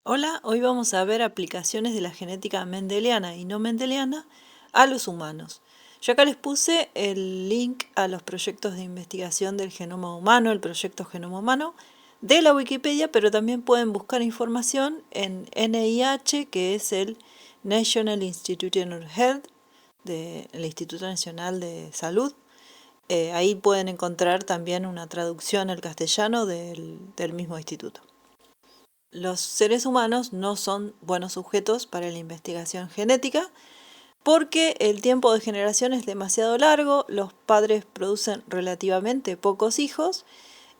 Hola, hoy vamos a ver aplicaciones de la genética mendeliana y no mendeliana a los humanos. Yo acá les puse el link a los proyectos de investigación del genoma humano, el proyecto Genoma Humano, de la Wikipedia, pero también pueden buscar información en NIH, que es el National Institute of Health, del Instituto Nacional de Salud. Ahí pueden encontrar también una traducción al castellano del mismo instituto. Los seres humanos no son buenos sujetos para la investigación genética porque el tiempo de generación es demasiado largo, los padres producen relativamente pocos hijos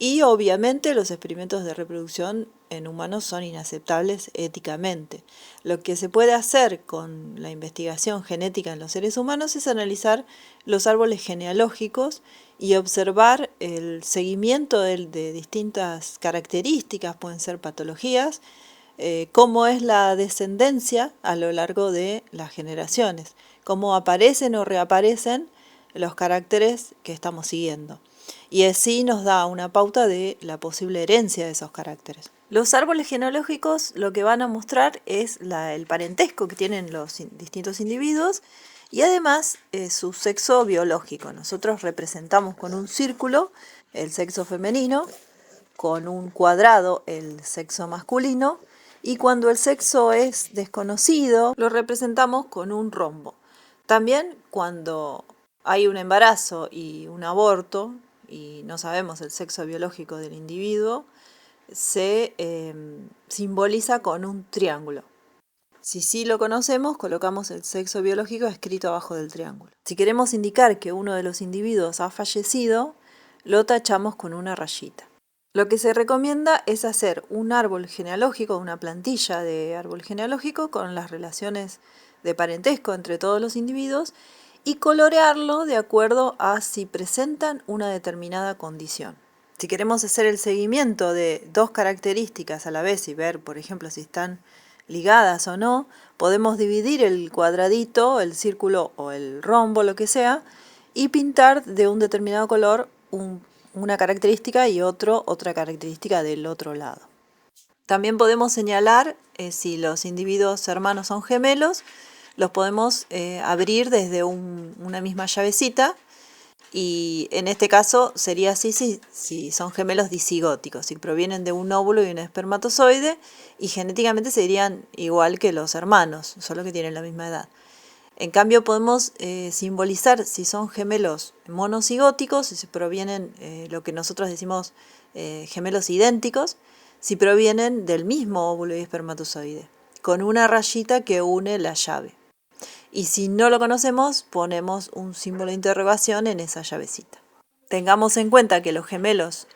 y obviamente los experimentos de reproducción en humanos son inaceptables éticamente. Lo que se puede hacer con la investigación genética en los seres humanos es analizar los árboles genealógicos y observar el seguimiento de distintas características, pueden ser patologías, cómo es la descendencia a lo largo de las generaciones, cómo aparecen o reaparecen los caracteres que estamos siguiendo. Y así nos da una pauta de la posible herencia de esos caracteres. Los árboles genealógicos lo que van a mostrar es el parentesco que tienen los distintos individuos y además su sexo biológico. Nosotros representamos con un círculo el sexo femenino, con un cuadrado el sexo masculino, y cuando el sexo es desconocido lo representamos con un rombo. También cuando hay un embarazo y un aborto y no sabemos el sexo biológico del individuo, se simboliza con un triángulo. Si sí lo conocemos, colocamos el sexo biológico escrito abajo del triángulo. Si queremos indicar que uno de los individuos ha fallecido, lo tachamos con una rayita. Lo que se recomienda es hacer un árbol genealógico, una plantilla de árbol genealógico con las relaciones de parentesco entre todos los individuos y colorearlo de acuerdo a si presentan una determinada condición. Si queremos hacer el seguimiento de dos características a la vez y ver, por ejemplo, si están ligadas o no, podemos dividir el cuadradito, el círculo o el rombo, lo que sea, y pintar de un determinado color una característica y otra característica del otro lado. También podemos señalar si los individuos hermanos son gemelos, los podemos abrir desde una misma llavecita y en este caso sería así si son gemelos disigóticos, si provienen de un óvulo y un espermatozoide y genéticamente serían igual que los hermanos, solo que tienen la misma edad. En cambio podemos simbolizar si son gemelos monocigóticos, si provienen, lo que nosotros decimos gemelos idénticos, si provienen del mismo óvulo y espermatozoide, con una rayita que une la llave. Y si no lo conocemos, ponemos un símbolo de interrogación en esa llavecita. Tengamos en cuenta que los gemelos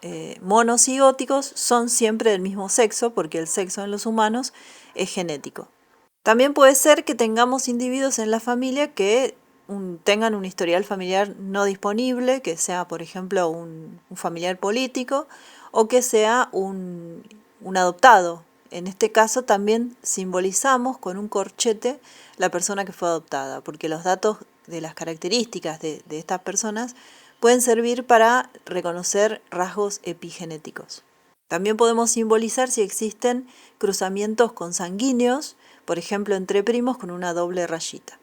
monocigóticos son siempre del mismo sexo, porque el sexo en los humanos es genético. También puede ser que tengamos individuos en la familia que tengan un historial familiar no disponible, que sea, por ejemplo, un familiar político o que sea un adoptado. En este caso también simbolizamos con un corchete la persona que fue adoptada, porque los datos de las características de estas personas pueden servir para reconocer rasgos epigenéticos. También podemos simbolizar si existen cruzamientos consanguíneos, por ejemplo entre primos con una doble rayita.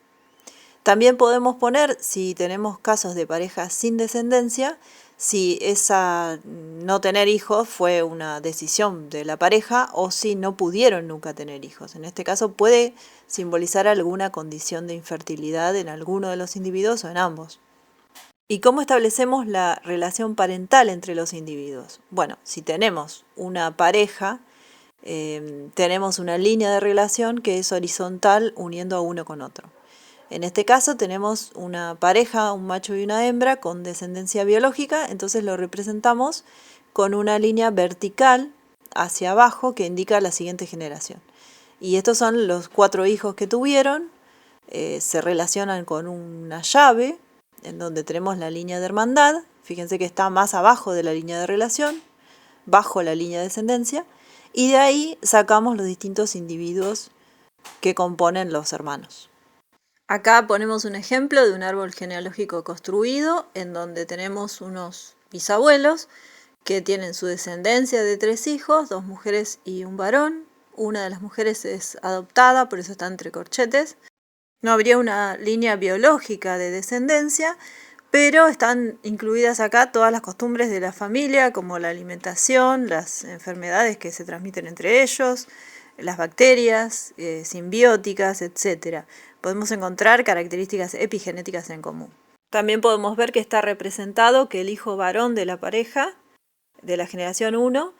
También podemos poner, si tenemos casos de parejas sin descendencia, si esa no tener hijos fue una decisión de la pareja o si no pudieron nunca tener hijos. En este caso puede simbolizar alguna condición de infertilidad en alguno de los individuos o en ambos. ¿Y cómo establecemos la relación parental entre los individuos? Bueno, si tenemos una pareja, tenemos una línea de relación que es horizontal uniendo a uno con otro. En este caso tenemos una pareja, un macho y una hembra con descendencia biológica, entonces lo representamos con una línea vertical hacia abajo que indica la siguiente generación. Y estos son los 4 hijos que tuvieron, se relacionan con una llave en donde tenemos la línea de hermandad, fíjense que está más abajo de la línea de relación, bajo la línea de descendencia, y de ahí sacamos los distintos individuos que componen los hermanos. Acá ponemos un ejemplo de un árbol genealógico construido en donde tenemos unos bisabuelos que tienen su descendencia de 3 hijos, 2 mujeres y un varón, una de las mujeres es adoptada, por eso está entre corchetes. No habría una línea biológica de descendencia, pero están incluidas acá todas las costumbres de la familia, como la alimentación, las enfermedades que se transmiten entre ellos, las bacterias, simbióticas, etc. Podemos encontrar características epigenéticas en común. También podemos ver que está representado que el hijo varón de la pareja, de la generación 1,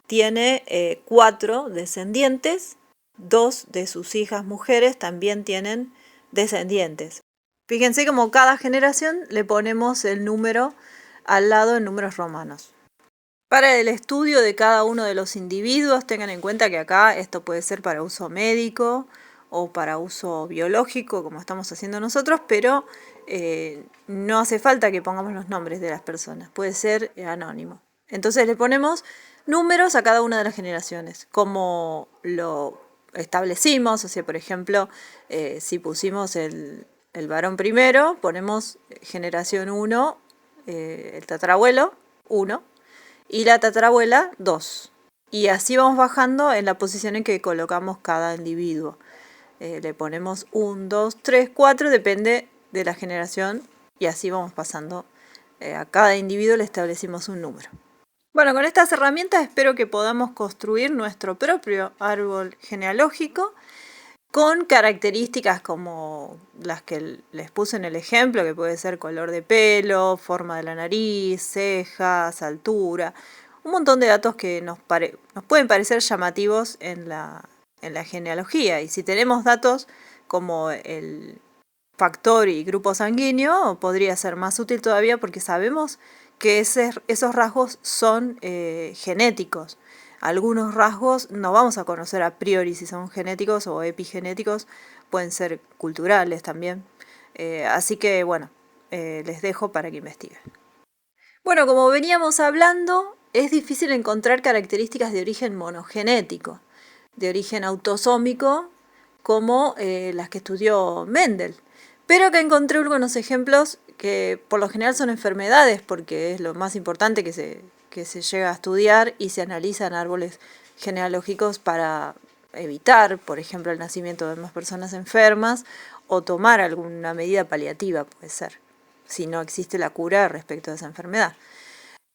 tiene 4 descendientes, 2 de sus hijas mujeres también tienen descendientes. Fíjense como cada generación le ponemos el número al lado en números romanos. Para el estudio de cada uno de los individuos, tengan en cuenta que acá esto puede ser para uso médico o para uso biológico, como estamos haciendo nosotros, pero no hace falta que pongamos los nombres de las personas, puede ser anónimo. Entonces le ponemos números a cada una de las generaciones, como lo establecimos, o sea, por ejemplo, si pusimos el varón primero, ponemos generación 1, el tatarabuelo 1, y la tatarabuela 2. Y así vamos bajando en la posición en que colocamos cada individuo. Le ponemos 1, 2, 3, 4, depende de la generación, y así vamos pasando. A cada individuo le establecimos un número. Bueno, con estas herramientas espero que podamos construir nuestro propio árbol genealógico con características como las que les puse en el ejemplo, que puede ser color de pelo, forma de la nariz, cejas, altura, un montón de datos que nos pueden parecer llamativos en la genealogía. Y si tenemos datos como el factor y grupo sanguíneo, podría ser más útil todavía porque sabemos que esos rasgos son genéticos. Algunos rasgos no vamos a conocer a priori si son genéticos o epigenéticos, pueden ser culturales también. Así que bueno, les dejo para que investiguen. Bueno, como veníamos hablando, es difícil encontrar características de origen monogenético, de origen autosómico, como las que estudió Mendel. Pero que encontré algunos ejemplos que por lo general son enfermedades, porque es lo más importante que se llega a estudiar y se analizan árboles genealógicos para evitar, por ejemplo, el nacimiento de más personas enfermas o tomar alguna medida paliativa, puede ser, si no existe la cura respecto a esa enfermedad.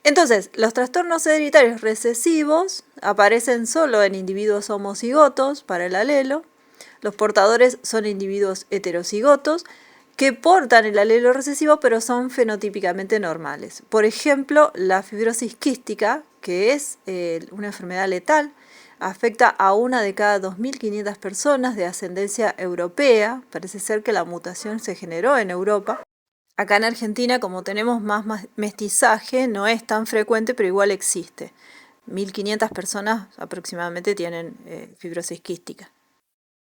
Entonces, los trastornos hereditarios recesivos aparecen solo en individuos homocigotos para el alelo. Los portadores son individuos heterocigotos que portan el alelo recesivo pero son fenotípicamente normales. Por ejemplo, la fibrosis quística, que es una enfermedad letal, afecta a 1 de cada 2.500 personas de ascendencia europea. Parece ser que la mutación se generó en Europa. Acá en Argentina, como tenemos más mestizaje, no es tan frecuente, pero igual existe. 1.500 personas aproximadamente tienen fibrosis quística.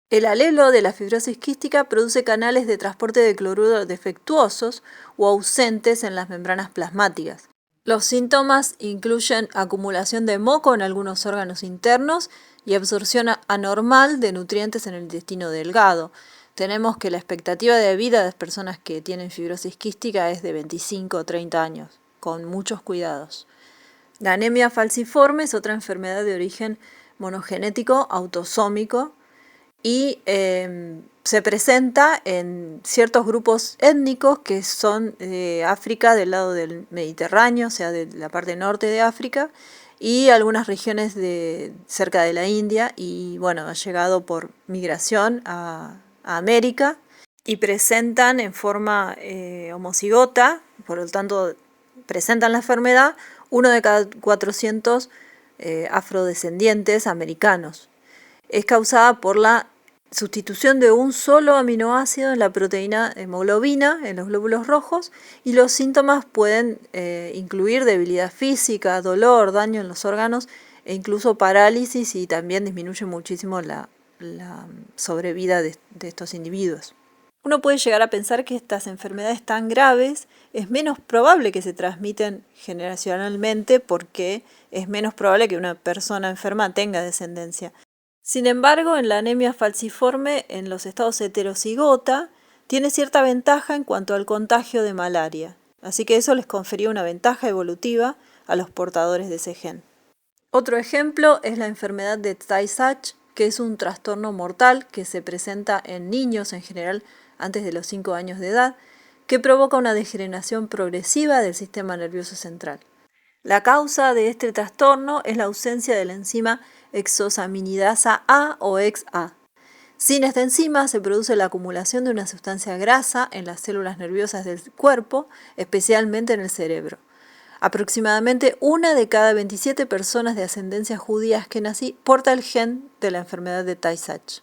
El alelo de la fibrosis quística produce canales de transporte de cloruro defectuosos o ausentes en las membranas plasmáticas. Los síntomas incluyen acumulación de moco en algunos órganos internos y absorción anormal de nutrientes en el intestino delgado. Tenemos que la expectativa de vida de las personas que tienen fibrosis quística es de 25 o 30 años, con muchos cuidados. La anemia falciforme es otra enfermedad de origen monogenético autosómico y se presenta en ciertos grupos étnicos que son de África, del lado del Mediterráneo, o sea, de la parte norte de África, y algunas regiones cerca de la India, y bueno, ha llegado por migración a América, y presentan en forma homocigota, por lo tanto presentan la enfermedad, 1 de cada 400 afrodescendientes americanos. Es causada por la sustitución de un solo aminoácido en la proteína hemoglobina, en los glóbulos rojos, y los síntomas pueden incluir debilidad física, dolor, daño en los órganos e incluso parálisis, y también disminuye muchísimo la sobrevida de estos individuos. Uno puede llegar a pensar que estas enfermedades tan graves es menos probable que se transmiten generacionalmente porque es menos probable que una persona enferma tenga descendencia. Sin embargo, en la anemia falciforme, en los estados heterocigota, tiene cierta ventaja en cuanto al contagio de malaria. Así que eso les confería una ventaja evolutiva a los portadores de ese gen. Otro ejemplo es la enfermedad de Tay-Sachs, que es un trastorno mortal que se presenta en niños en general antes de los 5 años de edad, que provoca una degeneración progresiva del sistema nervioso central. La causa de este trastorno es la ausencia de la enzima exosaminidasa A o EXA. Sin esta enzima se produce la acumulación de una sustancia grasa en las células nerviosas del cuerpo, especialmente en el cerebro. Aproximadamente 1 de cada 27 personas de ascendencia judía askenazí porta el gen de la enfermedad de Tay-Sachs.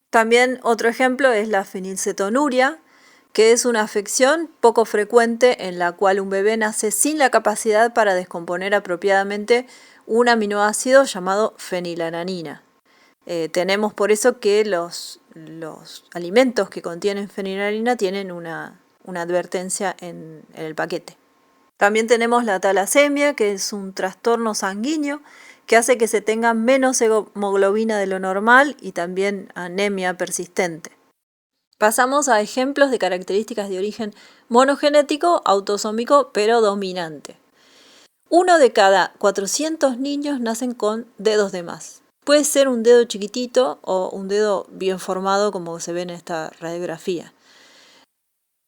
También otro ejemplo es la fenilcetonuria, que es una afección poco frecuente en la cual un bebé nace sin la capacidad para descomponer apropiadamente un aminoácido llamado fenilalanina. Tenemos por eso que los alimentos que contienen fenilalanina tienen una advertencia en el paquete. También tenemos la talasemia, que es un trastorno sanguíneo que hace que se tenga menos hemoglobina de lo normal y también anemia persistente. Pasamos a ejemplos de características de origen monogenético, autosómico, pero dominante. 1 de cada 400 niños nacen con dedos de más. Puede ser un dedo chiquitito o un dedo bien formado, como se ve en esta radiografía.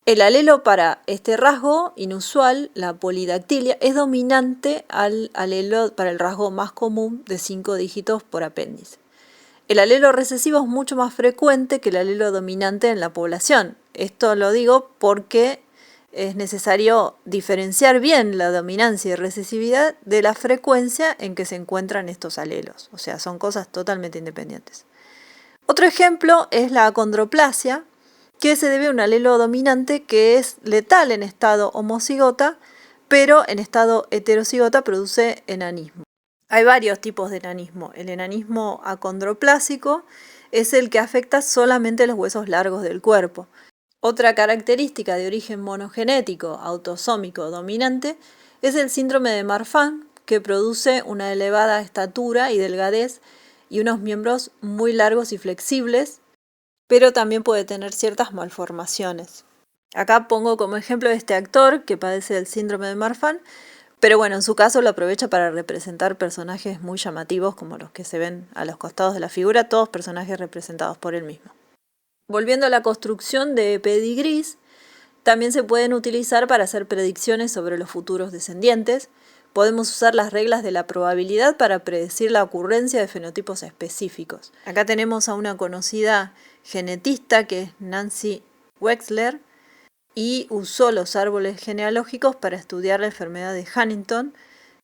El alelo para este rasgo inusual, la polidactilia, es dominante al alelo para el rasgo más común de 5 dígitos por apéndice. El alelo recesivo es mucho más frecuente que el alelo dominante en la población. Esto lo digo porque es necesario diferenciar bien la dominancia y recesividad de la frecuencia en que se encuentran estos alelos. O sea, son cosas totalmente independientes. Otro ejemplo es la acondroplasia, que se debe a un alelo dominante que es letal en estado homocigota, pero en estado heterocigota produce enanismo. Hay varios tipos de enanismo. El enanismo acondroplásico es el que afecta solamente los huesos largos del cuerpo. Otra característica de origen monogenético, autosómico, dominante, es el síndrome de Marfan, que produce una elevada estatura y delgadez y unos miembros muy largos y flexibles, pero también puede tener ciertas malformaciones. Acá pongo como ejemplo este actor que padece del síndrome de Marfan, pero bueno, en su caso lo aprovecha para representar personajes muy llamativos como los que se ven a los costados de la figura, todos personajes representados por él mismo. Volviendo a la construcción de pedigrís, también se pueden utilizar para hacer predicciones sobre los futuros descendientes. Podemos usar las reglas de la probabilidad para predecir la ocurrencia de fenotipos específicos. Acá tenemos a una conocida genetista que es Nancy Wexler y usó los árboles genealógicos para estudiar la enfermedad de Huntington,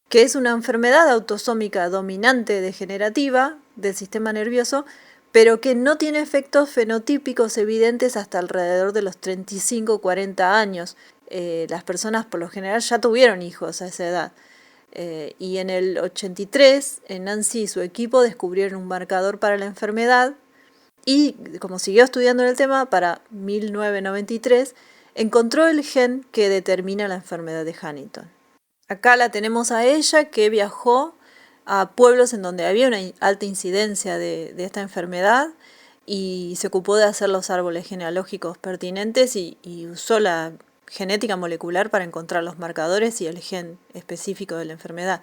que es una enfermedad autosómica dominante degenerativa del sistema nervioso, pero que no tiene efectos fenotípicos evidentes hasta alrededor de los 35-40 años. Las personas por lo general ya tuvieron hijos a esa edad. Y en el 83, Nancy y su equipo descubrieron un marcador para la enfermedad y, como siguió estudiando el tema, para 1993 encontró el gen que determina la enfermedad de Huntington. Acá la tenemos a ella, que viajó a pueblos en donde había una alta incidencia de esta enfermedad y se ocupó de hacer los árboles genealógicos pertinentes y usó la genética molecular para encontrar los marcadores y el gen específico de la enfermedad.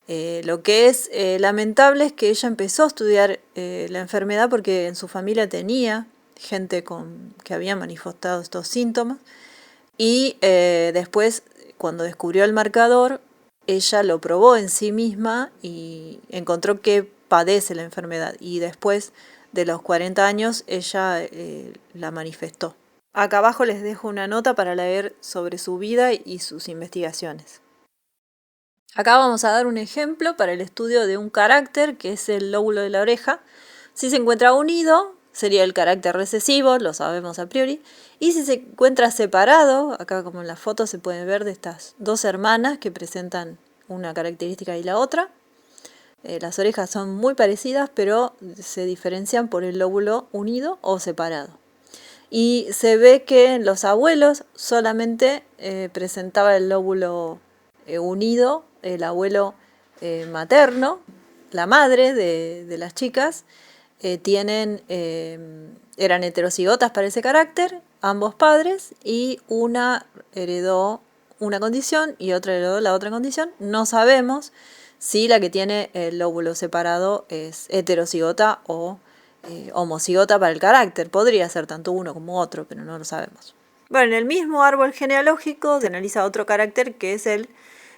Lo que es lamentable es que ella empezó a estudiar la enfermedad porque en su familia tenía gente que había manifestado estos síntomas y después, cuando descubrió el marcador, ella lo probó en sí misma y encontró que padece la enfermedad y después de los 40 años ella la manifestó. Acá abajo les dejo una nota para leer sobre su vida y sus investigaciones. Acá vamos a dar un ejemplo para el estudio de un carácter que es el lóbulo de la oreja. Si se encuentra unido, sería el carácter recesivo, lo sabemos a priori. Y si se encuentra separado, acá como en la foto se puede ver de estas dos hermanas que presentan una característica y la otra. Las orejas son muy parecidas, pero se diferencian por el lóbulo unido o separado. Y se ve que en los abuelos solamente presentaba el lóbulo unido, el abuelo materno, la madre de las chicas, eran heterocigotas para ese carácter, ambos padres, y una heredó una condición y otra heredó la otra condición. No sabemos si la que tiene el lóbulo separado es heterocigota o homocigota para el carácter. Podría ser tanto uno como otro, pero no lo sabemos. Bueno, en el mismo árbol genealógico se analiza otro carácter que es el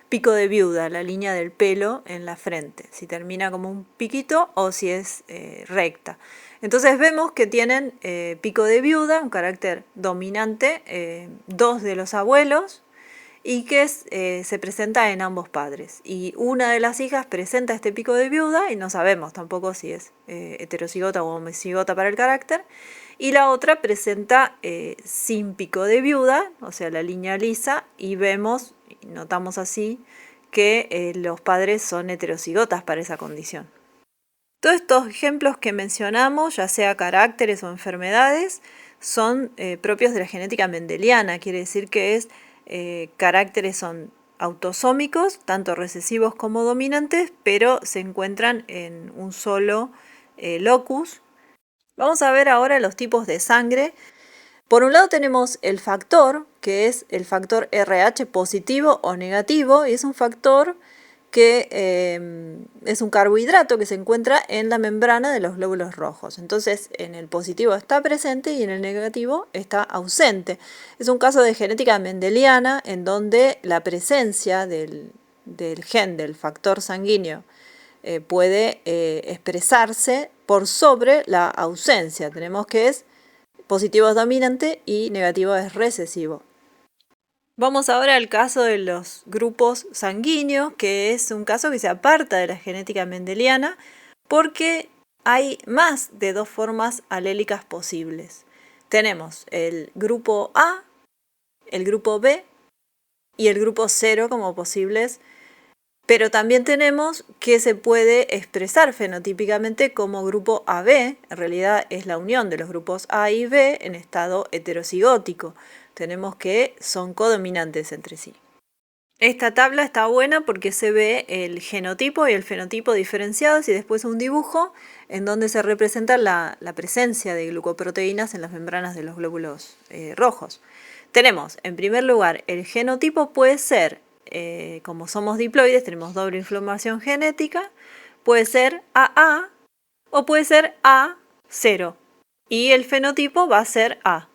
pico de viuda, la línea del pelo en la frente, si termina como un piquito o si es recta. Entonces vemos que tienen pico de viuda, un carácter dominante, dos de los abuelos, y que se presenta en ambos padres. Y una de las hijas presenta este pico de viuda y no sabemos tampoco si es heterocigota o homocigota para el carácter. Y la otra presenta sin pico de viuda, o sea, la línea lisa, y vemos, notamos así, que los padres son heterocigotas para esa condición. Todos estos ejemplos que mencionamos, ya sea caracteres o enfermedades, son propios de la genética mendeliana, quiere decir que caracteres son autosómicos, tanto recesivos como dominantes, pero se encuentran en un solo locus. Vamos a ver ahora los tipos de sangre. Por un lado tenemos el factor, que es el factor RH positivo o negativo, y es un factor que es un carbohidrato que se encuentra en la membrana de los glóbulos rojos. Entonces, en el positivo está presente y en el negativo está ausente. Es un caso de genética mendeliana en donde la presencia del gen del factor sanguíneo puede expresarse por sobre la ausencia. Tenemos que es positivo es dominante y negativo es recesivo. Vamos ahora al caso de los grupos sanguíneos, que es un caso que se aparta de la genética mendeliana porque hay más de dos formas alélicas posibles. Tenemos el grupo A, el grupo B y el grupo 0 como posibles, pero también tenemos que se puede expresar fenotípicamente como grupo AB, en realidad es la unión de los grupos A y B en estado heterocigótico. Tenemos que son codominantes entre sí. Esta tabla está buena porque se ve el genotipo y el fenotipo diferenciados y después un dibujo en donde se representa la presencia de glucoproteínas en las membranas de los glóbulos rojos. Tenemos, en primer lugar, el genotipo puede ser, como somos diploides, tenemos doble información genética, puede ser AA o puede ser A0 y el fenotipo va a ser A.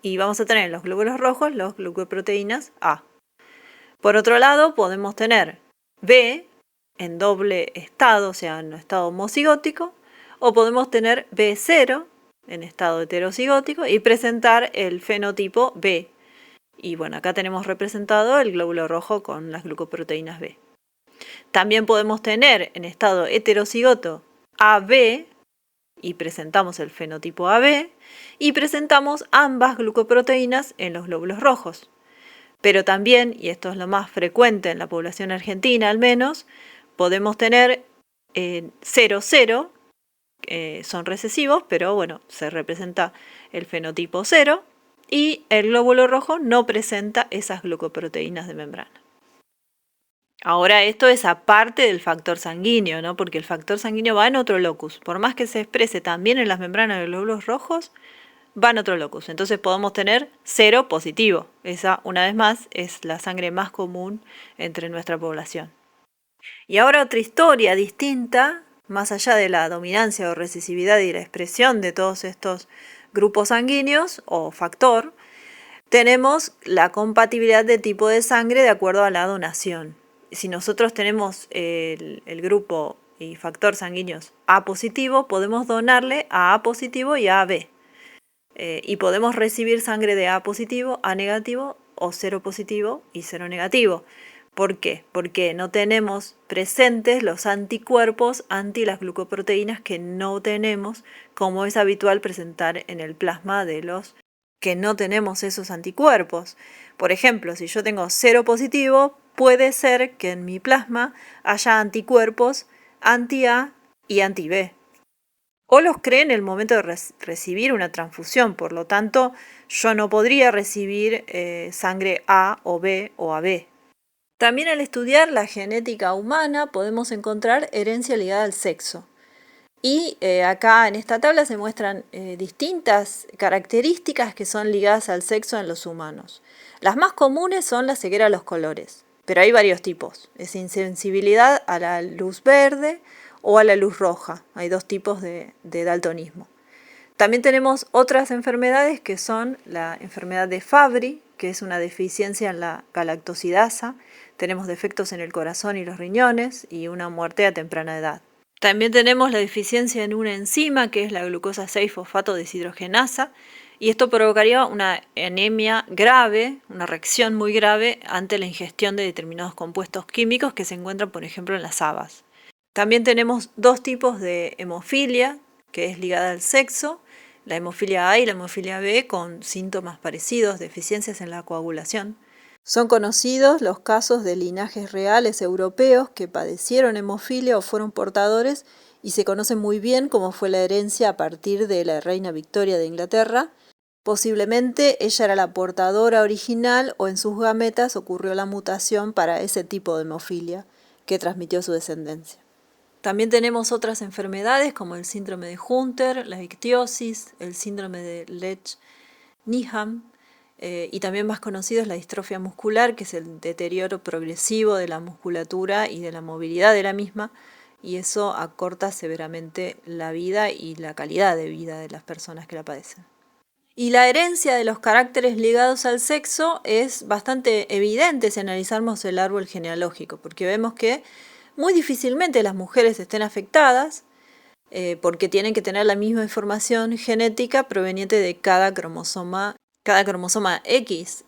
Y vamos a tener en los glóbulos rojos las glucoproteínas A. Por otro lado, podemos tener B en doble estado, o sea, en estado homocigótico, o podemos tener B0 en estado heterocigótico y presentar el fenotipo B. Y bueno, acá tenemos representado el glóbulo rojo con las glucoproteínas B. También podemos tener en estado heterocigoto AB y presentamos el fenotipo AB y presentamos ambas glucoproteínas en los glóbulos rojos. Pero también, y esto es lo más frecuente en la población argentina al menos, podemos tener 0,0, son recesivos, pero bueno, se representa el fenotipo 0 y el glóbulo rojo no presenta esas glucoproteínas de membrana. Ahora esto es aparte del factor sanguíneo, ¿no? Porque el factor sanguíneo va en otro locus. Por más que se exprese también en las membranas de los glóbulos rojos, va en otro locus. Entonces podemos tener 0 positivo. Esa, una vez más, es la sangre más común entre nuestra población. Y ahora otra historia distinta, más allá de la dominancia o recesividad y la expresión de todos estos grupos sanguíneos o factor, tenemos la compatibilidad de tipo de sangre de acuerdo a la donación. Si nosotros tenemos el grupo y factor sanguíneos A positivo, podemos donarle a A positivo y a AB. Y podemos recibir sangre de A positivo, A negativo o 0 positivo y 0 negativo. ¿Por qué? Porque no tenemos presentes los anticuerpos anti las glucoproteínas que no tenemos, como es habitual presentar en el plasma de los que no tenemos esos anticuerpos. Por ejemplo, si yo tengo 0 positivo, puede ser que en mi plasma haya anticuerpos anti-A y anti-B. O los cree en el momento de recibir una transfusión, por lo tanto, yo no podría recibir sangre A o B o AB. También al estudiar la genética humana podemos encontrar herencia ligada al sexo. Y acá en esta tabla se muestran distintas características que son ligadas al sexo en los humanos. Las más comunes son la ceguera a los colores. Pero hay varios tipos. Es insensibilidad a la luz verde o a la luz roja. Hay dos tipos de daltonismo. También tenemos otras enfermedades que son la enfermedad de Fabry, que es una deficiencia en la galactosidasa. Tenemos defectos en el corazón y los riñones y una muerte a temprana edad. También tenemos la deficiencia en una enzima que es la glucosa 6-fosfato deshidrogenasa, y esto provocaría una anemia grave, una reacción muy grave ante la ingestión de determinados compuestos químicos que se encuentran, por ejemplo, en las habas. También tenemos dos tipos de hemofilia, que es ligada al sexo, la hemofilia A y la hemofilia B, con síntomas parecidos, deficiencias en la coagulación. Son conocidos los casos de linajes reales europeos que padecieron hemofilia o fueron portadores, y se conoce muy bien cómo fue la herencia a partir de la reina Victoria de Inglaterra. Posiblemente ella era la portadora original o en sus gametas ocurrió la mutación para ese tipo de hemofilia que transmitió su descendencia. También tenemos otras enfermedades como el síndrome de Hunter, la ictiosis, el síndrome de Lesch-Nyhan, y también más conocido es la distrofia muscular, que es el deterioro progresivo de la musculatura y de la movilidad de la misma, y eso acorta severamente la vida y la calidad de vida de las personas que la padecen. Y la herencia de los caracteres ligados al sexo es bastante evidente si analizamos el árbol genealógico, porque vemos que muy difícilmente las mujeres estén afectadas, porque tienen que tener la misma información genética proveniente de cada cromosoma X,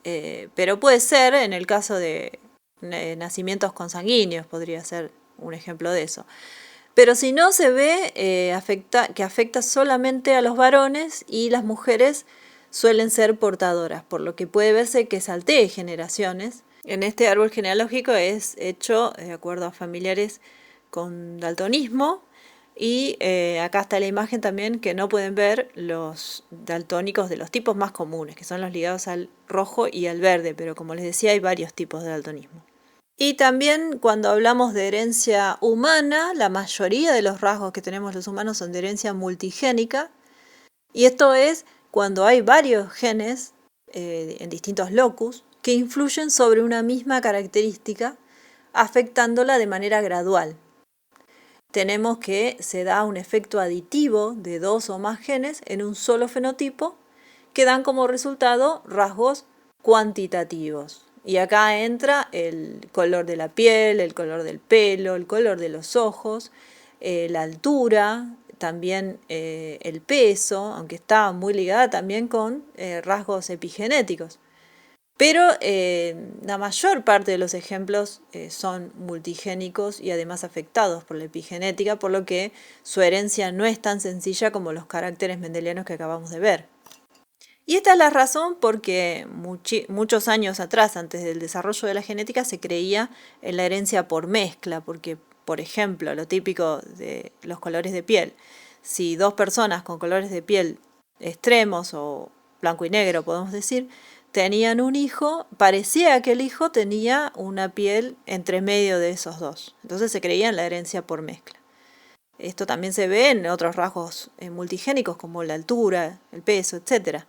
pero puede ser en el caso de nacimientos consanguíneos, podría ser un ejemplo de eso. Pero si no, se ve que afecta solamente a los varones, y las mujeres suelen ser portadoras, por lo que puede verse que saltee generaciones. En este árbol genealógico es hecho de acuerdo a familiares con daltonismo, y acá está la imagen también que no pueden ver los daltónicos de los tipos más comunes, que son los ligados al rojo y al verde, pero como les decía hay varios tipos de daltonismo. Y también cuando hablamos de herencia humana, la mayoría de los rasgos que tenemos los humanos son de herencia multigénica, y esto es cuando hay varios genes en distintos locus que influyen sobre una misma característica, afectándola de manera gradual. Tenemos que se da un efecto aditivo de dos o más genes en un solo fenotipo que dan como resultado rasgos cuantitativos. Y acá entra el color de la piel, el color del pelo, el color de los ojos, la altura, también el peso, aunque está muy ligada también con rasgos epigenéticos. Pero la mayor parte de los ejemplos son multigénicos y además afectados por la epigenética, por lo que su herencia no es tan sencilla como los caracteres mendelianos que acabamos de ver. Y esta es la razón porque muchos años atrás, antes del desarrollo de la genética, se creía en la herencia por mezcla, porque, por ejemplo, lo típico de los colores de piel, si dos personas con colores de piel extremos o blanco y negro, podemos decir, tenían un hijo, parecía que el hijo tenía una piel entre medio de esos dos. Entonces se creía en la herencia por mezcla. Esto también se ve en otros rasgos multigénicos como la altura, el peso, etc.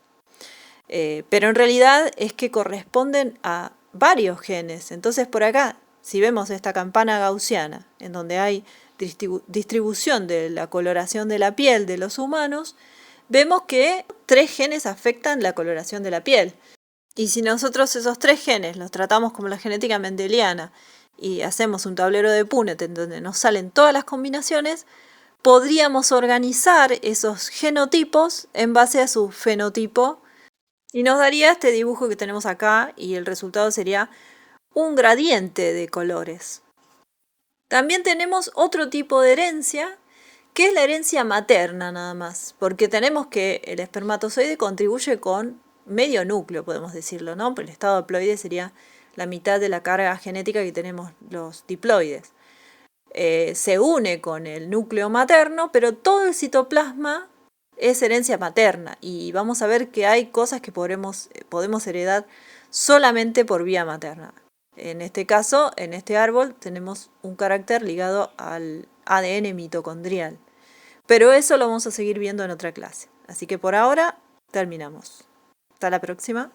Pero en realidad es que corresponden a varios genes. Entonces por acá, si vemos esta campana gaussiana, en donde hay distribución de la coloración de la piel de los humanos, vemos que 3 genes afectan la coloración de la piel. Y si nosotros esos 3 genes los tratamos como la genética mendeliana y hacemos un tablero de Punnett en donde nos salen todas las combinaciones, podríamos organizar esos genotipos en base a su fenotipo y nos daría este dibujo que tenemos acá, y el resultado sería un gradiente de colores. También tenemos otro tipo de herencia, que es la herencia materna nada más, porque tenemos que el espermatozoide contribuye con medio núcleo, podemos decirlo, ¿no? Pues el estado haploide sería la mitad de la carga genética que tenemos los diploides. Se une con el núcleo materno, pero todo el citoplasma es herencia materna, y vamos a ver que hay cosas que podemos heredar solamente por vía materna. En este caso, en este árbol, tenemos un carácter ligado al ADN mitocondrial. Pero eso lo vamos a seguir viendo en otra clase. Así que por ahora terminamos. Hasta la próxima.